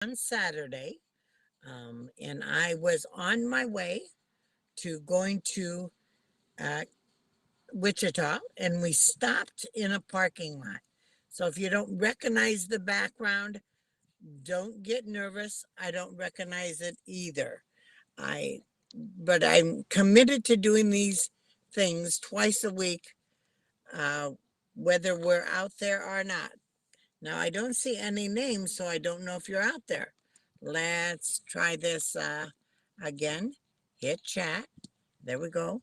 on Saturday, and I was on my way to going to uh, Wichita, and we stopped in a parking lot. So if you don't recognize the background, don't get nervous. I don't recognize it either. I, but I'm committed to doing these things twice a week, uh, whether we're out there or not. Now, I don't see any names, so I don't know if you're out there. Let's try this again. Hit chat. There we go.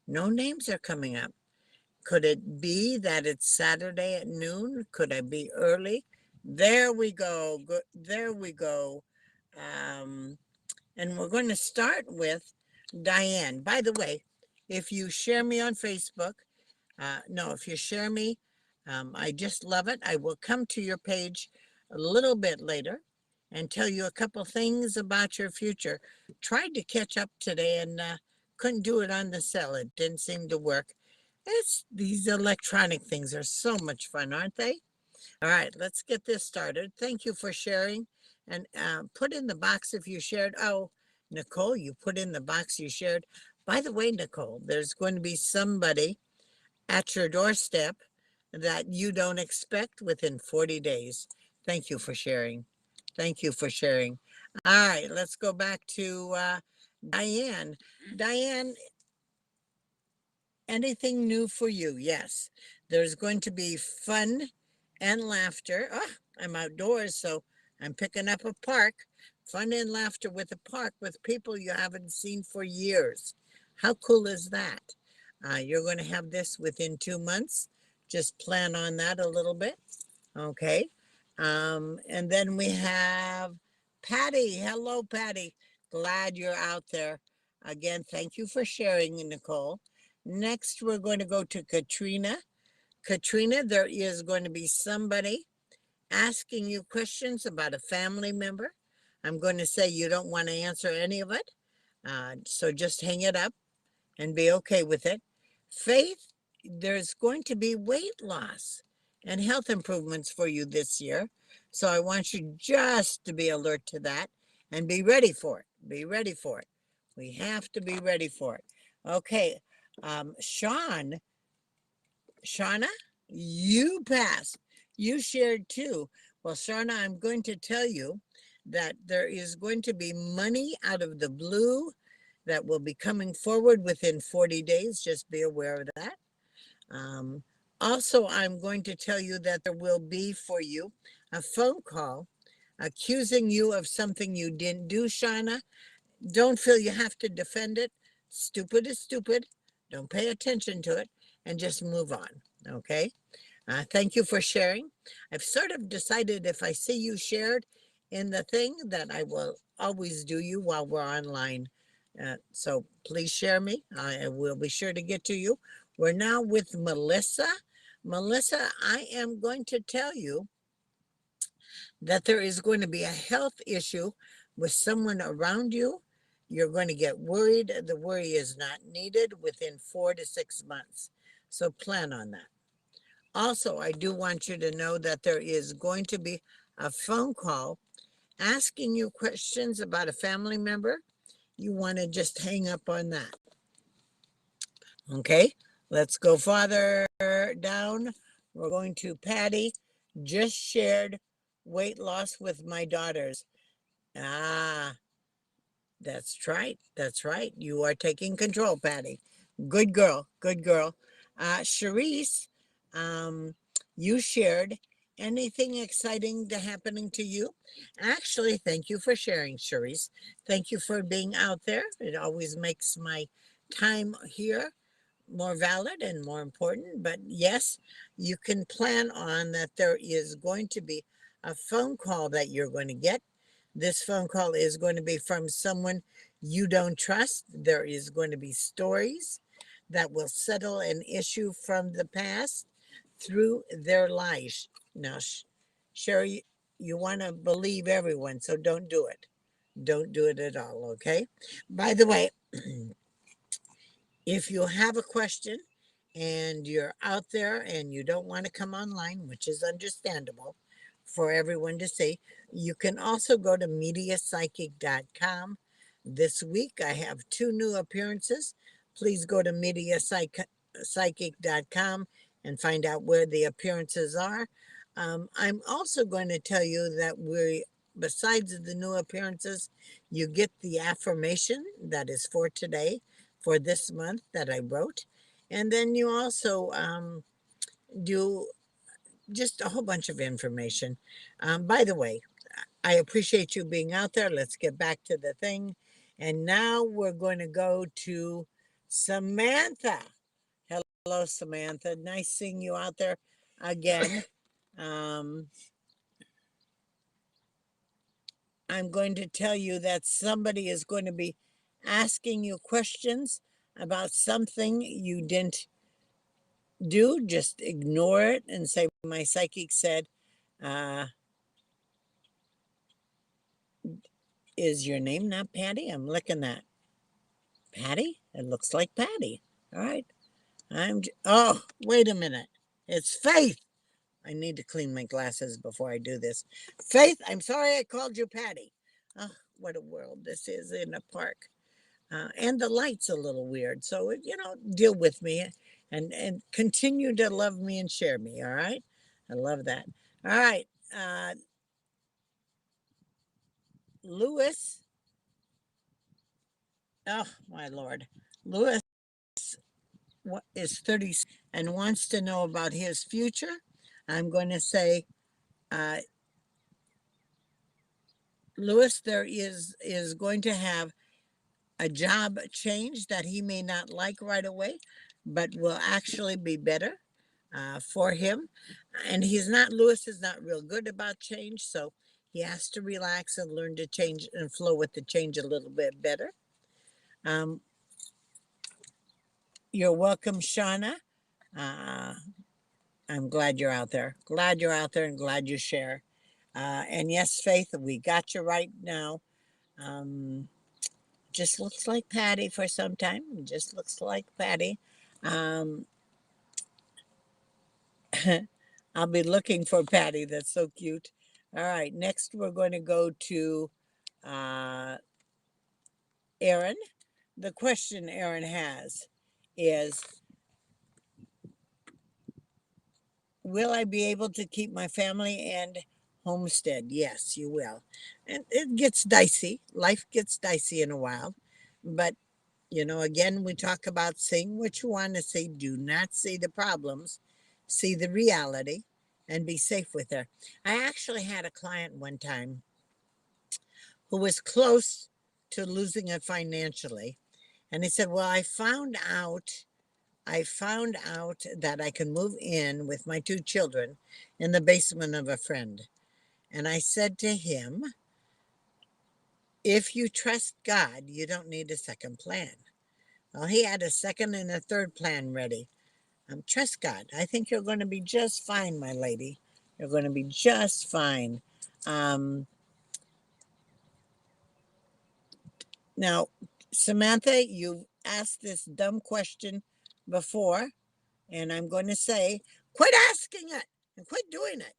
No names are coming up. Could it be that it's Saturday at noon? Could I be early? There we go. Good. There we go. Um, and we're going to start with Diane. By the way, if you share me on Facebook, no, if you share me, I just love it. I will come to your page a little bit later and tell you a couple things about your future. Tried to catch up today and couldn't do it on the cell. It didn't seem to work. It's these electronic things are so much fun, aren't they? All right, let's get this started. Thank you for sharing and put in the box if you shared. Oh, Nicole, you put in the box you shared. By the way, Nicole, there's going to be somebody at your doorstep that you don't expect within 40 days. Thank you for sharing. Thank you for sharing. All right, let's go back to Diane. Diane, anything new for you? Yes, there's going to be fun and laughter. Oh, I'm outdoors, so I'm picking up a park. Fun and laughter with a park with people you haven't seen for years. How cool is that? You're going to have this within 2 months. Just plan on that a little bit. Okay. And then we have Patty. Hello, Patty. Glad you're out there. Again, thank you for sharing, Nicole. Next, we're going to go to Katrina. Katrina, there is going to be somebody asking you questions about a family member. I'm going to say you don't want to answer any of it. So just hang it up and be okay with it. Faith, there's going to be weight loss and health improvements for you this year. So I want you just to be alert to that and be ready for it. Be ready for it. We have to be ready for it. Okay. Sean, Shauna, you passed. You shared too. Well, Shauna, I'm going to tell you that there is going to be money out of the blue that will be coming forward within 40 days. Just be aware of that. Um, Also, I'm going to tell you that there will be for you a phone call accusing you of something you didn't do, Shauna. Don't feel you have to defend it. Stupid is stupid. Don't pay attention to it and just move on. Okay. Thank you for sharing. I've sort of decided if I see you shared in the thing that I will always do you while we're online. So please share me. I will be sure to get to you. We're now with Melissa. Melissa, I am going to tell you that there is going to be a health issue with someone around you. You're going to get worried. The worry is not needed within 4 to 6 months. So plan on that. Also, I do want you to know that there is going to be a phone call asking you questions about a family member. You want to just hang up on that. Okay, let's go farther down. We're going to Patty. Just shared weight loss with my daughters. Ah, that's right. That's right. You are taking control, Patty. Good girl. Good girl. Charisse, um, you shared anything exciting to happening to you? Actually, thank you for sharing, Charisse. Thank you for being out there. It always makes my time here more valid and more important. But yes, you can plan on that there is going to be a phone call that you're going to get. This phone call is going to be from someone you don't trust. There is going to be stories that will settle an issue from the past through their lives. Now, Sherry, you want to believe everyone, so don't do it. Don't do it at all, okay? By the way, if you have a question and you're out there and you don't want to come online, which is understandable, for everyone to see. You can also go to mediapsychic.com. This week I have 2 new appearances. Please go to mediapsychic.com and find out where the appearances are. I'm also going to tell you that besides the new appearances, you get the affirmation that is for today, for this month that I wrote. And then you also do just a whole bunch of information. By the way, I appreciate you being out there. Let's get back to the thing. And now we're going to go to Samantha. Hello, Samantha. Nice seeing you out there again. I'm going to tell you that somebody is going to be asking you questions about something you didn't do. Just ignore it and say, my psychic said, is your name not Patty? I'm looking at Patty. It looks like Patty. All right. Oh, wait a minute. It's Faith. I need to clean my glasses before I do this. Faith, I'm sorry I called you Patty. Oh, what a world this is in a park. And the light's a little weird. So, deal with me and continue to love me and share me. All right. I love that. All right. Lewis. Oh, my Lord. Lewis is 30 and wants to know about his future. I'm going to say, Lewis, there is going to have a job change that he may not like right away, but will actually be better for him. And Lewis is not real good about change, so he has to relax and learn to change and flow with the change a little bit better. You're welcome, Shauna. I'm glad you're out there. Glad you're out there and glad you share. And yes, Faith, we got you right now. Just looks like Patty for some time. Just looks like Patty. Um, I'll be looking for Patty. That's so cute. All right. Next, we're going to go to Aaron. The question Aaron has is, will I be able to keep my family and homestead? Yes, you will. And it gets dicey. Life gets dicey in a while. But, again, we talk about seeing what you want to see. Do not see the problems, see the reality, and be safe with her. I actually had a client one time who was close to losing it financially. And he said, well, I found out that I can move in with my 2 children in the basement of a friend. And I said to him, if you trust God, you don't need a second plan. Well, he had a second and a third plan ready. Trust God. I think you're going to be just fine, my lady. You're going to be just fine. Now, Samantha, you've asked this dumb question before, and I'm going to say, quit asking it and quit doing it.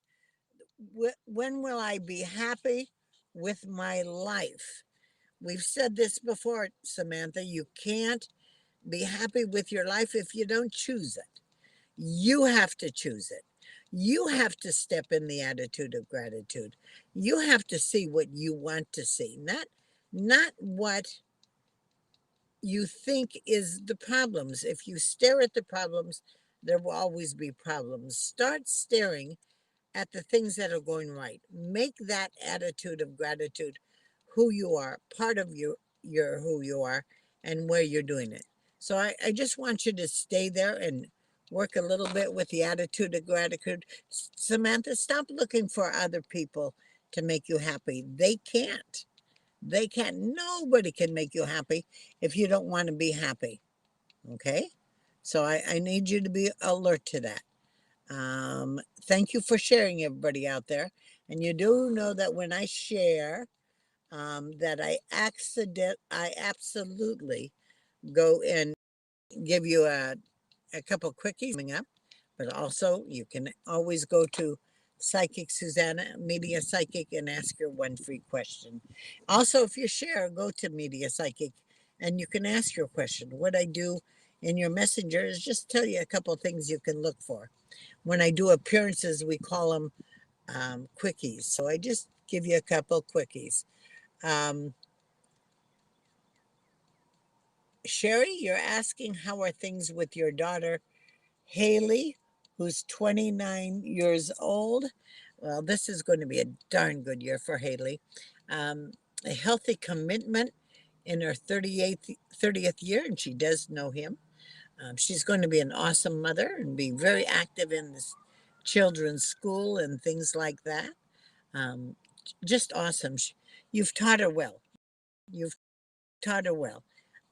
When will I be happy with my life? We've said this before, Samantha. You can't be happy with your life if you don't choose it. You have to choose it. You have to step in the attitude of gratitude. You have to see what you want to see, not what you think is the problems. If you stare at the problems, there will always be problems. Start staring at the things that are going right. Make that attitude of gratitude who you are, part of your who you are and where you're doing it. So I just want you to stay there and work a little bit with the attitude of gratitude. Samantha, stop looking for other people to make you happy. They can't. They can't. Nobody can make you happy if you don't want to be happy. Okay? So I need you to be alert to that. Thank you for sharing, everybody out there. And you do know that when I share, that I absolutely go and give you a couple quickies coming up, but also you can always go to Psychic Susanna, Media Psychic, and ask your one free question. Also, if you share, go to Media Psychic and you can ask your question. What I do in your messenger is just tell you a couple of things you can look for. When I do appearances, we call them quickies. So I just give you a couple quickies. Um, Sherry, you're asking how are things with your daughter, Haley, who's 29 years old. Well, this is going to be a darn good year for Haley. A healthy commitment in her 30th year, and she does know him. She's going to be an awesome mother and be very active in this children's school and things like that. Um, just awesome. You've taught her well. You've taught her well.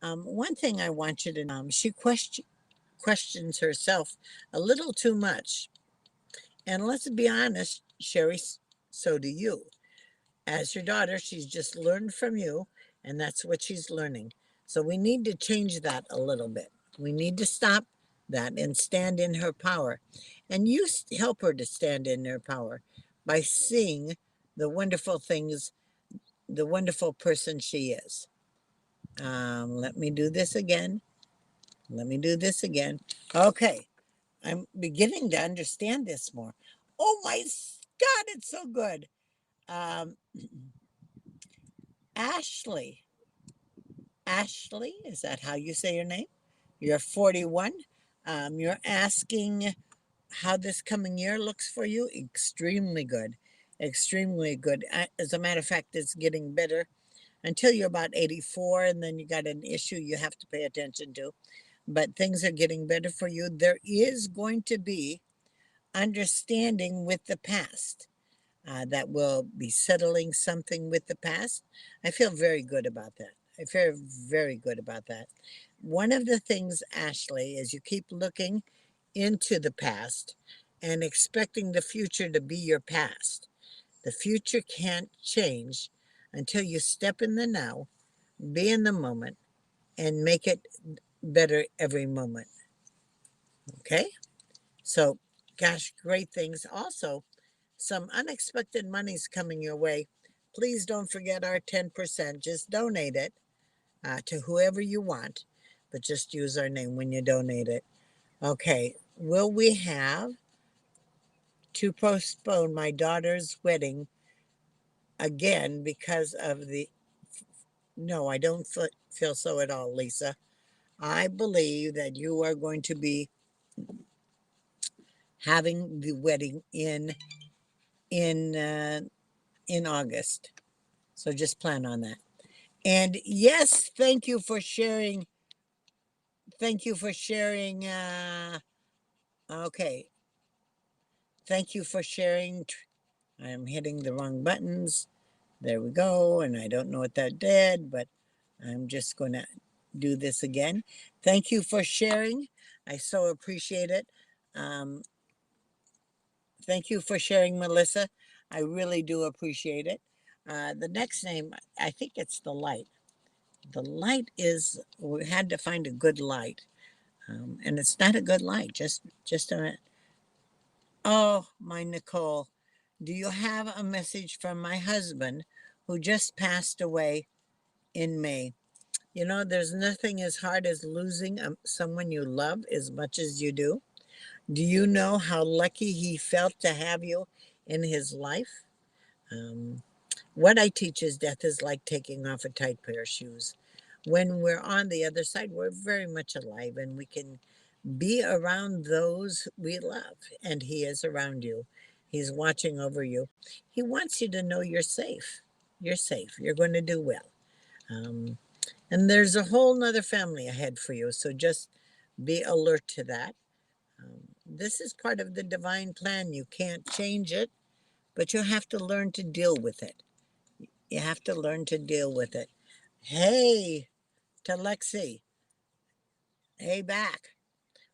One thing I want you to know, she questions herself a little too much. And let's be honest, Sherry, so do you. As your daughter, she's just learned from you, and that's what she's learning. So we need to change that a little bit. We need to stop that and stand in her power. And you help her to stand in her power by seeing the wonderful things, the wonderful person she is. Let me do this again. Let me do this again. Okay. I'm beginning to understand this more. Oh my God, it's so good. Um, Ashley. Ashley, is that how you say your name? You're 41. You're asking how this coming year looks for you. Extremely good. Extremely good. As a matter of fact, it's getting better until you're about 84, and then you got an issue you have to pay attention to. But things are getting better for you. There is going to be understanding with the past. That will be settling something with the past. I feel very good about that. I feel very good about that. One of the things, Ashley, is you keep looking into the past and expecting the future to be your past. The future can't change until you step in the now, be in the moment, and make it better every moment. Okay? So, gosh, great things. Also, some unexpected money's coming your way. Please don't forget our 10%. Just donate it to whoever you want, but just use our name when you donate it. Okay. Will we have to postpone my daughter's wedding again because of the. No, I don't feel so at all, Lisa. I believe that you are going to be having the wedding in uh, in August. So just plan on that. And yes, thank you for sharing. Thank you for sharing. Okay. Thank you for sharing. I'm hitting the wrong buttons. There we go. And I don't know what that did, but I'm just going to do this again. Thank you for sharing. I so appreciate it. Um, Thank you for sharing, Melissa. I really do appreciate it. The next name, I think it's the light. The light is, we had to find a good light. And it's not a good light. Just a minute. Oh, my Nicole, do you have a message from my husband who just passed away in May? You know, there's nothing as hard as losing someone you love as much as you do. Do you know how lucky he felt to have you in his life? Um, what I teach is death is like taking off a tight pair of shoes. When we're on the other side, we're very much alive and we can be around those we love, and he is around you. He's watching over you. He wants you to know you're safe. You're safe. You're going to do well. Um, and there's a whole nother family ahead for you. So just be alert to that. This is part of the divine plan. You can't change it, but you have to learn to deal with it. You have to learn to deal with it. Hey, to Lexi. Hey, back.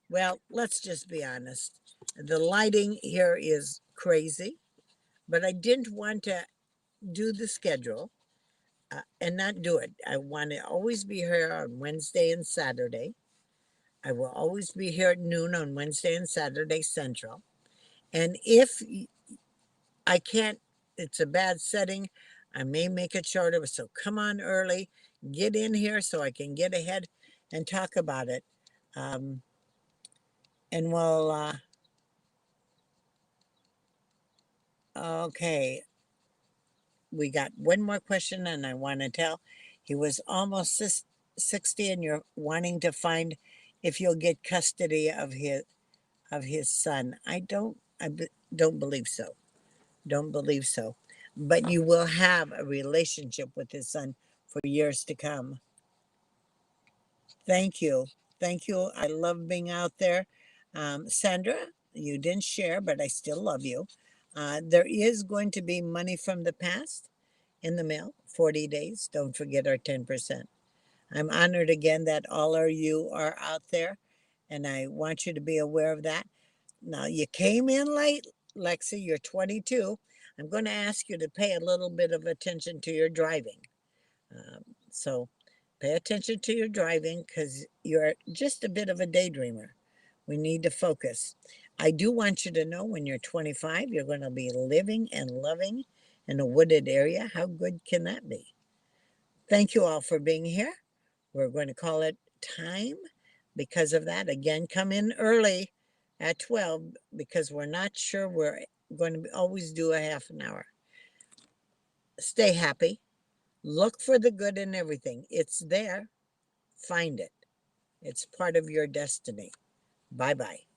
Well, let's just be honest. The lighting here is crazy, but I didn't want to do the schedule and not do it. I want to always be here on Wednesday and Saturday. I will always be here at noon on Wednesday and Saturday Central. And if I can't, it's a bad setting. I may make it shorter, so come on early, get in here so I can get ahead and talk about it. Um, and we'll, okay, we got one more question, and I want to tell he was almost 60, and you're wanting to find if you'll get custody of his son. Don't believe so. Don't believe so. But you will have a relationship with his son for years to come. Thank you. Thank you. I love being out there. Sandra, you didn't share, but I still love you. There is going to be money from the past in the mail, 40 days. Don't forget our 10%. I'm honored again that all of you are out there, and I want you to be aware of that. Now, you came in late, Lexi, you're 22. I'm going to ask you to pay a little bit of attention to your driving. So pay attention to your driving because you're just a bit of a daydreamer. We need to focus. I do want you to know when you're 25, you're going to be living and loving in a wooded area. How good can that be? Thank you all for being here. We're going to call it time because of that. Again, come in early at 12 because we're not sure we're going to always do a half an hour. Stay happy. Look for the good in everything. It's there. Find it. It's part of your destiny. Bye bye.